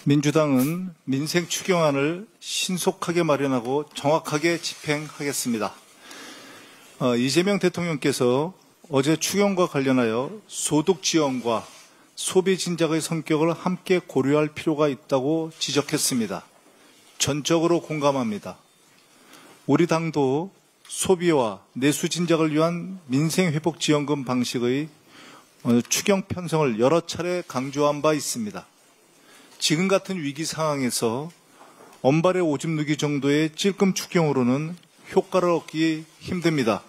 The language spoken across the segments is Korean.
민주당은 민생 추경안을 신속하게 마련하고 정확하게 집행하겠습니다. 이재명 대통령께서 어제 추경과 관련하여 소득 지원과 소비 진작의 성격을 함께 고려할 필요가 있다고 지적했습니다. 전적으로 공감합니다. 우리 당도 소비와 내수 진작을 위한 민생회복지원금 방식의 추경 편성을 여러 차례 강조한 바 있습니다. 지금 같은 위기 상황에서 엄발의 오줌 누기 정도의 찔끔 추경으로는 효과를 얻기 힘듭니다.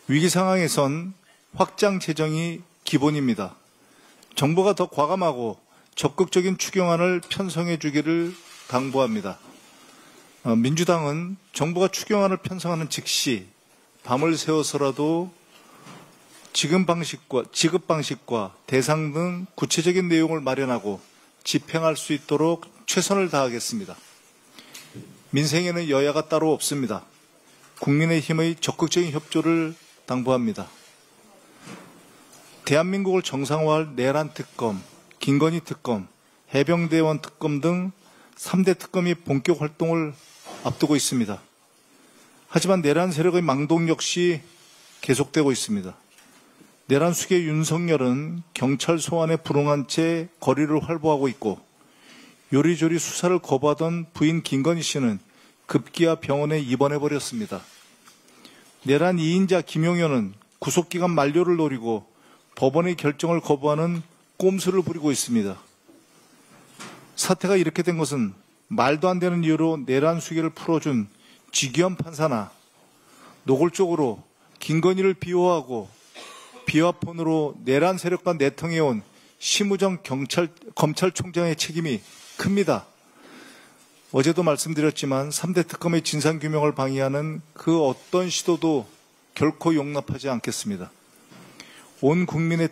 위기 상황에선 확장 재정이 기본입니다. 정부가 더 과감하고 적극적인 추경안을 편성해 주기를 당부합니다. 민주당은 정부가 추경안을 편성하는 즉시 밤을 새워서라도 지급 방식과 대상 등 구체적인 내용을 마련하고 집행할 수 있도록 최선을 다하겠습니다. 민생에는 여야가 따로 없습니다. 국민의힘의 적극적인 협조를 당부합니다. 대한민국을 정상화할 내란 특검, 김건희 특검, 해병대원 특검 등 3대 특검이 본격 활동을 앞두고 있습니다. 하지만 내란 세력의 망동 역시 계속되고 있습니다. 내란 수계 윤석열은 경찰 소환에 불응한 채 거리를 활보하고 있고 요리조리 수사를 거부하던 부인 김건희 씨는 급기야 병원에 입원해버렸습니다. 내란 2인자 김용현은 구속기간 만료를 노리고 법원의 결정을 거부하는 꼼수를 부리고 있습니다. 사태가 이렇게 된 것은 말도 안 되는 이유로 내란 수계를 풀어준 지기현 판사나 노골적으로 김건희를 비호하고 비화폰으로 내란 세력과 내통해온 심우정 검찰총장의 책임이 큽니다. 어제도 말씀드렸지만 3대 특검의 진상규명을 방해하는 그 어떤 시도도 결코 용납하지 않겠습니다. 온 국민이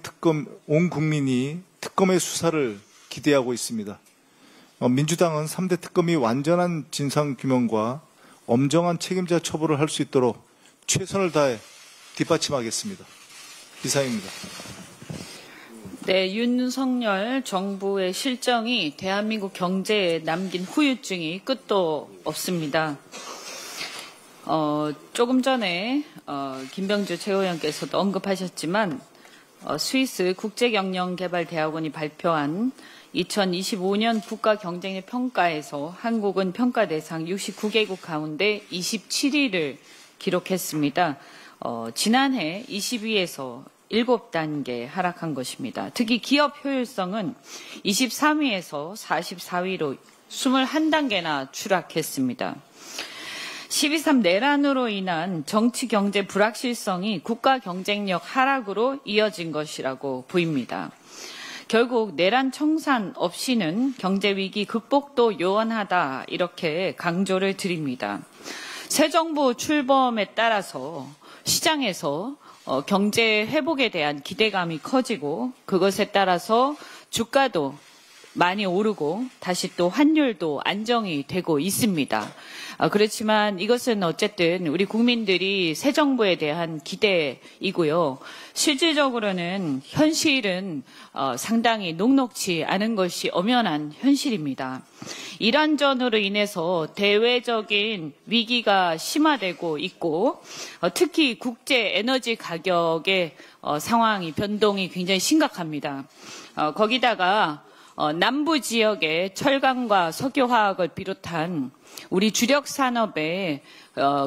특검의 수사를 기대하고 있습니다. 민주당은 3대 특검이 완전한 진상규명과 엄정한 책임자 처벌을 할 수 있도록 최선을 다해 뒷받침하겠습니다. 이상입니다. 네, 윤석열 정부의 실정이 대한민국 경제에 남긴 후유증이 끝도 없습니다. 조금 전에 김병주 최고위원께서도 언급하셨지만 스위스 국제경영개발대학원이 발표한 2025년 국가경쟁력 평가에서 한국은 평가 대상 69개국 가운데 27위를 기록했습니다. 지난해 20위에서 7단계 하락한 것입니다. 특히 기업 효율성은 23위에서 44위로 21단계나 추락했습니다. 12.3 내란으로 인한 정치 경제 불확실성이 국가 경쟁력 하락으로 이어진 것이라고 보입니다. 결국 내란 청산 없이는 경제 위기 극복도 요원하다 이렇게 강조를 드립니다. 새 정부 출범에 따라서 시장에서 경제 회복에 대한 기대감이 커지고 그것에 따라서 주가도 많이 오르고 다시 또 환율도 안정이 되고 있습니다. 그렇지만 이것은 어쨌든 우리 국민들이 새 정부에 대한 기대이고요. 실질적으로는 현실은 상당히 녹록지 않은 것이 엄연한 현실입니다. 이란전으로 인해서 대외적인 위기가 심화되고 있고 특히 국제 에너지 가격의 상황이 변동이 굉장히 심각합니다. 거기다가 남부 지역의 철강과 석유화학을 비롯한 우리 주력 산업의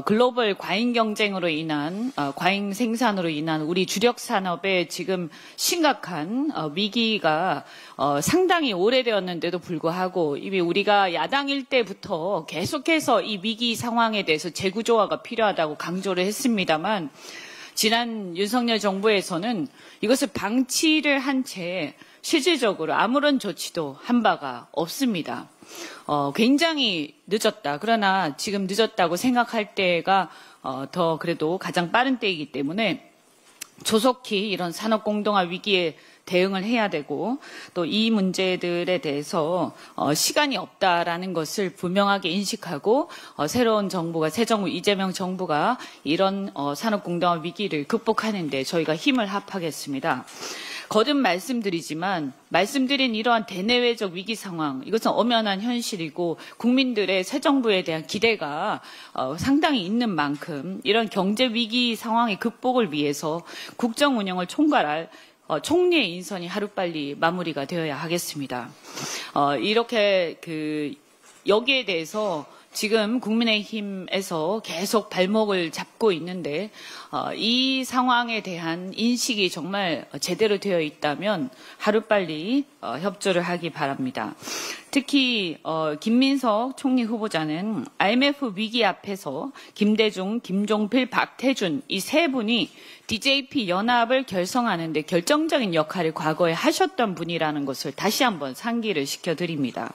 글로벌 과잉 경쟁으로 인한 과잉 생산으로 인한 우리 주력 산업에 지금 심각한 위기가 상당히 오래되었는데도 불구하고 이미 우리가 야당일 때부터 계속해서 이 위기 상황에 대해서 재구조화가 필요하다고 강조를 했습니다만 지난 윤석열 정부에서는 이것을 방치를 한 채 실질적으로 아무런 조치도 한 바가 없습니다. 굉장히 늦었다. 그러나 지금 늦었다고 생각할 때가 더 그래도 가장 빠른 때이기 때문에 조속히 이런 산업공동화 위기에 대응을 해야 되고 또 이 문제들에 대해서 시간이 없다라는 것을 분명하게 인식하고 새로운 정부가 새 정부 이재명 정부가 이런 산업공동화 위기를 극복하는 데 저희가 힘을 합하겠습니다. 거듭 말씀드리지만 말씀드린 이러한 대내외적 위기 상황, 이것은 엄연한 현실이고 국민들의 새 정부에 대한 기대가 상당히 있는 만큼 이런 경제 위기 상황의 극복을 위해서 국정 운영을 총괄할 총리의 인선이 하루빨리 마무리가 되어야 하겠습니다. 이렇게 여기에 대해서 지금 국민의힘에서 계속 발목을 잡고 있는데 이 상황에 대한 인식이 정말 제대로 되어 있다면 하루빨리 협조를 하기 바랍니다. 특히 김민석 총리 후보자는 IMF 위기 앞에서 김대중, 김종필, 박태준 이 세 분이 DJP 연합을 결성하는 데 결정적인 역할을 과거에 하셨던 분이라는 것을 다시 한번 상기를 시켜드립니다.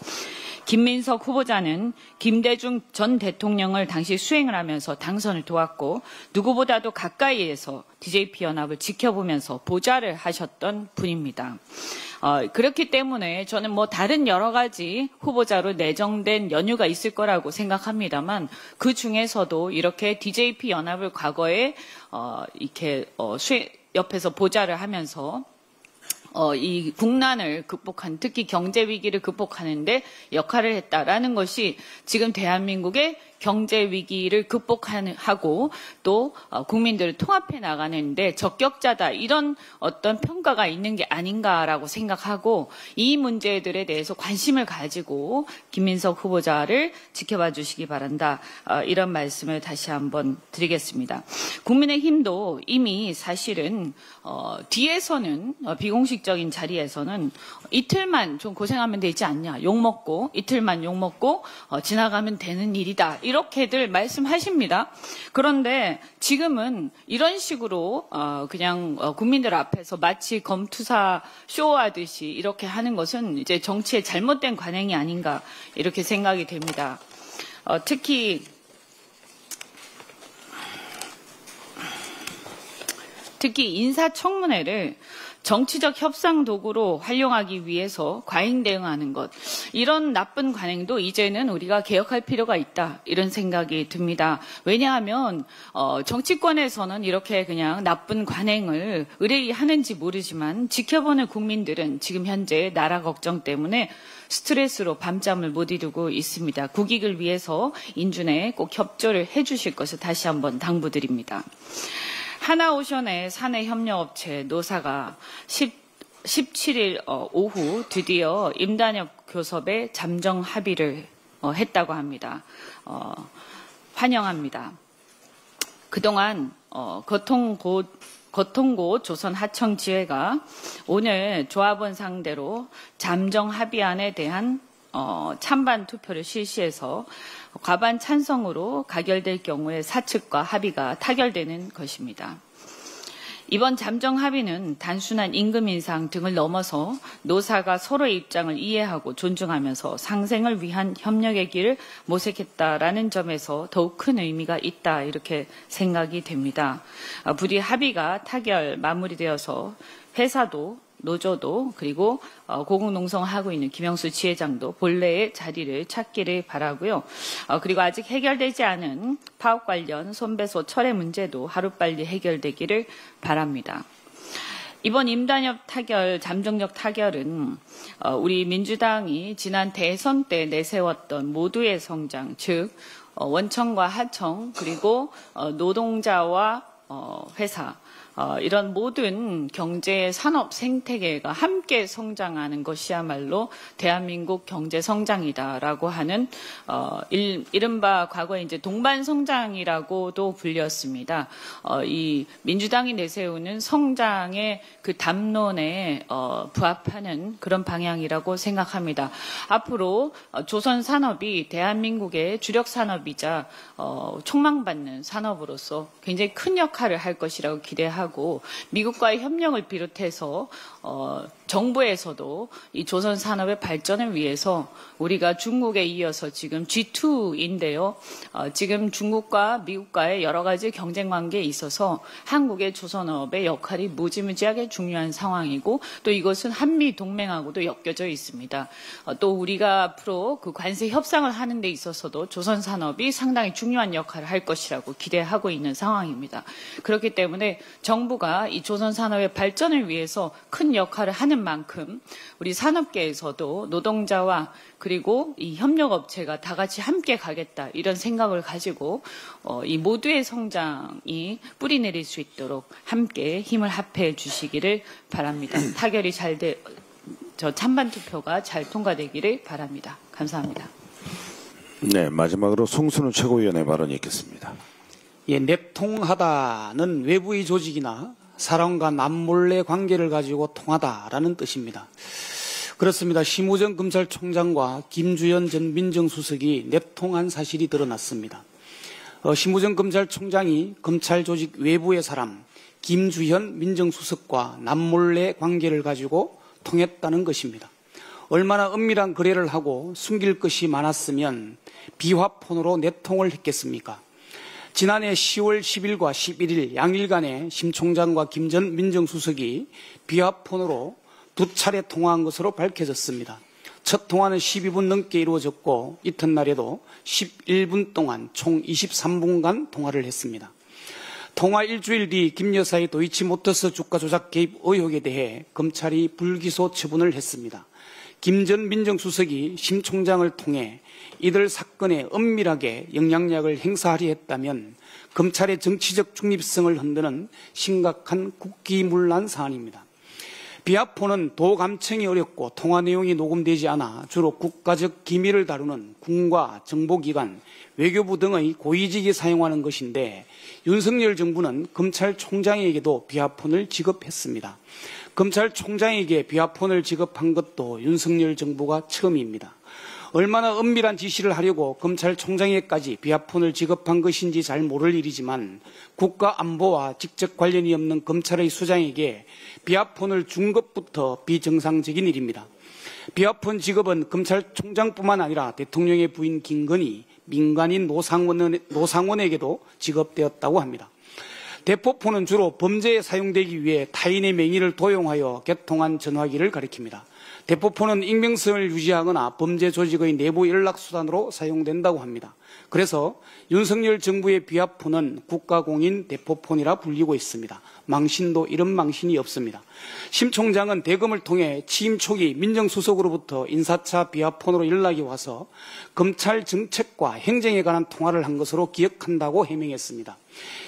김민석 후보자는 김대중 전 대통령을 당시 수행을 하면서 당선을 도왔고 누구보다도 가까이에서 DJP 연합을 지켜보면서 보좌를 하셨던 분입니다. 그렇기 때문에 저는 다른 여러 가지 후보자로 내정된 연유가 있을 거라고 생각합니다만 그 중에서도 이렇게 DJP 연합을 과거에 옆에서 보좌를 하면서 이 국난을 극복한, 특히 경제 위기를 극복하는데 역할을 했다라는 것이 지금 대한민국의 경제 위기를 극복하고 또 국민들을 통합해 나가는데 적격자다, 이런 어떤 평가가 있는 게 아닌가라고 생각하고 이 문제들에 대해서 관심을 가지고 김민석 후보자를 지켜봐 주시기 바란다. 이런 말씀을 다시 한번 드리겠습니다. 국민의힘도 이미 사실은 뒤에서는 비공식적인 자리에서는 이틀만 좀 고생하면 되지 않냐, 욕먹고 이틀만 욕먹고 지나가면 되는 일이다, 이렇게들 말씀하십니다. 그런데 지금은 이런 식으로 그냥 국민들 앞에서 마치 검투사 쇼하듯이 이렇게 하는 것은 이제 정치의 잘못된 관행이 아닌가, 이렇게 생각이 됩니다. 특히 인사청문회를 정치적 협상 도구로 활용하기 위해서 과잉 대응하는 것, 이런 나쁜 관행도 이제는 우리가 개혁할 필요가 있다, 이런 생각이 듭니다. 왜냐하면 정치권에서는 이렇게 그냥 나쁜 관행을 의뢰히 하는지 모르지만 지켜보는 국민들은 지금 현재 나라 걱정 때문에 스트레스로 밤잠을 못 이루고 있습니다. 국익을 위해서 인준에 꼭 협조를 해주실 것을 다시 한번 당부드립니다. 하나오션의 사내협력업체 노사가 17일 오후 드디어 임단협 교섭에 잠정 합의를 했다고 합니다. 환영합니다. 그동안 거통고 조선하청지회가 오늘 조합원 상대로 잠정 합의안에 대한 찬반 투표를 실시해서 과반 찬성으로 가결될 경우에 사측과 합의가 타결되는 것입니다. 이번 잠정 합의는 단순한 임금 인상 등을 넘어서 노사가 서로의 입장을 이해하고 존중하면서 상생을 위한 협력의 길을 모색했다라는 점에서 더욱 큰 의미가 있다, 이렇게 생각이 됩니다. 부디 합의가 마무리되어서 회사도 노조도 그리고 고공농성하고 있는 김영수 지회장도 본래의 자리를 찾기를 바라고요. 그리고 아직 해결되지 않은 파업 관련 손배소 철회 문제도 하루빨리 해결되기를 바랍니다. 이번 임단협 잠정적 타결은 우리 민주당이 지난 대선 때 내세웠던 모두의 성장, 즉 원청과 하청 그리고 노동자와 회사, 이런 모든 경제 산업 생태계가 함께 성장하는 것이야말로 대한민국 경제 성장이다라고 하는 이른바 과거에 이제 동반 성장이라고도 불렸습니다. 이 민주당이 내세우는 성장의 그 담론에 부합하는 그런 방향이라고 생각합니다. 앞으로 조선 산업이 대한민국의 주력 산업이자 촉망받는 산업으로서 굉장히 큰 역할을 할 것이라고 기대하고 미국과의 협력을 비롯해서 정부에서도 이 조선 산업의 발전을 위해서 우리가 중국에 이어서 지금 G2인데요. 지금 중국과 미국과의 여러 가지 경쟁 관계에 있어서 한국의 조선업의 역할이 무지무지하게 중요한 상황이고 또 이것은 한미 동맹하고도 엮여져 있습니다. 또 우리가 앞으로 그 관세 협상을 하는 데 있어서도 조선 산업이 상당히 중요한 역할을 할 것이라고 기대하고 있는 상황입니다. 그렇기 때문에 정부가 이 조선 산업의 발전을 위해서 큰 역할을 하는 만큼 우리 산업계에서도 노동자와 그리고 이 협력업체가 다 같이 함께 가겠다 이런 생각을 가지고 이 모두의 성장이 뿌리내릴 수 있도록 함께 힘을 합해 주시기를 바랍니다. 타결이 찬반 투표가 잘 통과되기를 바랍니다. 감사합니다. 네, 마지막으로 송순우 최고위원의 발언이 있겠습니다. 예, 내통하다는 외부의 조직이나 사람과 남몰래 관계를 가지고 통하다라는 뜻입니다. 그렇습니다. 심우정 검찰총장과 김주현 전 민정수석이 내통한 사실이 드러났습니다. 심우정 검찰총장이 검찰 조직 외부의 사람 김주현 민정수석과 남몰래 관계를 가지고 통했다는 것입니다. 얼마나 은밀한 거래를 하고 숨길 것이 많았으면 비화폰으로 내통을 했겠습니까? 지난해 10월 10일과 11일 양일간에 심 총장과 김 전 민정수석이 비화폰으로 두 차례 통화한 것으로 밝혀졌습니다. 첫 통화는 12분 넘게 이루어졌고 이튿날에도 11분 동안 총 23분간 통화를 했습니다. 통화 일주일 뒤 김 여사의 도이치모터스 주가 조작 개입 의혹에 대해 검찰이 불기소 처분을 했습니다. 김 전 민정수석이 심 총장을 통해 이들 사건에 은밀하게 영향력을 행사하려 했다면 검찰의 정치적 중립성을 흔드는 심각한 국기문란 사안입니다. 비화폰은 도감청이 어렵고 통화 내용이 녹음되지 않아 주로 국가적 기밀을 다루는 군과 정보기관, 외교부 등의 고위직이 사용하는 것인데 윤석열 정부는 검찰총장에게도 비화폰을 지급했습니다. 검찰총장에게 비화폰을 지급한 것도 윤석열 정부가 처음입니다. 얼마나 은밀한 지시를 하려고 검찰총장에게까지 비화폰을 지급한 것인지 잘 모를 일이지만 국가안보와 직접 관련이 없는 검찰의 수장에게 비화폰을 준 것부터 비정상적인 일입니다. 비화폰 지급은 검찰총장뿐만 아니라 대통령의 부인 김건희, 민간인 노상원에게도 지급되었다고 합니다. 대포폰은 주로 범죄에 사용되기 위해 타인의 명의를 도용하여 개통한 전화기를 가리킵니다. 대포폰은 익명성을 유지하거나 범죄 조직의 내부 연락수단으로 사용된다고 합니다. 그래서 윤석열 정부의 비화폰은 국가공인 대포폰이라 불리고 있습니다. 망신도 이런 망신이 없습니다. 심 총장은 대검을 통해 취임 초기 민정수석으로부터 인사차 비화폰으로 연락이 와서 검찰 정책과 행정에 관한 통화를 한 것으로 기억한다고 해명했습니다.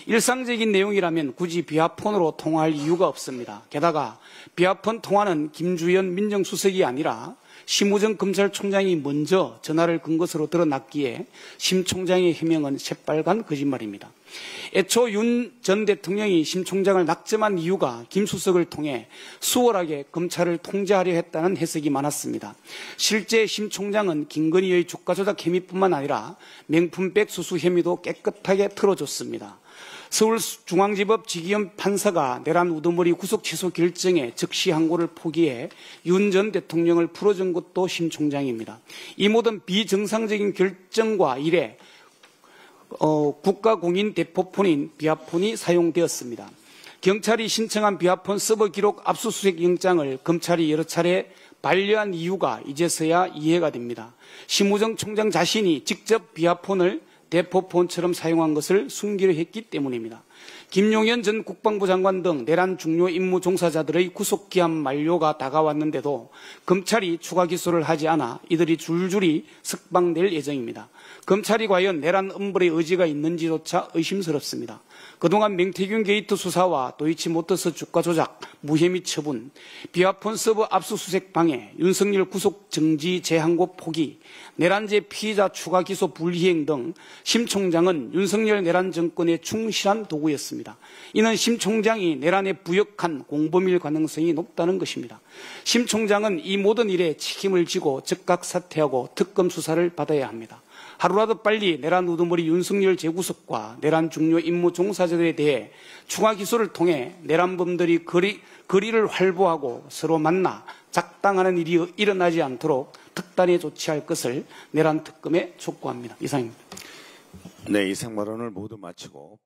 일상적인 내용이라면 굳이 비화폰으로 통화할 이유가 없습니다. 게다가 비화폰 통화는 김주현 민정수석이 아니라 심우정 검찰총장이 먼저 전화를 건 것으로 드러났기에 심 총장의 해명은 새빨간 거짓말입니다. 애초 윤 전 대통령이 심 총장을 낙점한 이유가 김 수석을 통해 수월하게 검찰을 통제하려 했다는 해석이 많았습니다. 실제 심 총장은 김건희의 주가 조작 혐의뿐만 아니라 명품백 수수 혐의도 깨끗하게 털어줬습니다. 서울중앙지법 지기현 판사가 내란 우두머리 구속 취소 결정에 즉시 항고를 포기해 윤 전 대통령을 풀어준 것도 심 총장입니다. 이 모든 비정상적인 결정과 이래 국가공인 대포폰인 비화폰이 사용되었습니다. 경찰이 신청한 비화폰 서버 기록 압수수색 영장을 검찰이 여러 차례 반려한 이유가 이제서야 이해가 됩니다. 심우정 총장 자신이 직접 비화폰을 대포폰처럼 사용한 것을 숨기려 했기 때문입니다. 김용현 전 국방부 장관 등 내란 중요 임무 종사자들의 구속기한 만료가 다가왔는데도 검찰이 추가 기소를 하지 않아 이들이 줄줄이 석방될 예정입니다. 검찰이 과연 내란 엄벌의 의지가 있는지조차 의심스럽습니다. 그동안 명태균 게이트 수사와 도이치모터스 주가 조작, 무혐의 처분, 비화폰 서버 압수수색 방해, 윤석열 구속 정지 재항고 포기, 내란죄 피의자 추가 기소 불이행 등 심 총장은 윤석열 내란 정권의 충실한 도구였습니다. 이는 심 총장이 내란에 부역한 공범일 가능성이 높다는 것입니다. 심 총장은 이 모든 일에 책임을 지고 즉각 사퇴하고 특검 수사를 받아야 합니다. 하루라도 빨리 내란 우두머리 윤석열 재구속과 내란 중요 임무 종사자들에 대해 추가 기소를 통해 내란범들이 거리를 활보하고 서로 만나 작당하는 일이 일어나지 않도록 특단에 조치할 것을 내란 특검에 촉구합니다. 이상입니다. 네, 이상 발언을 모두 마치고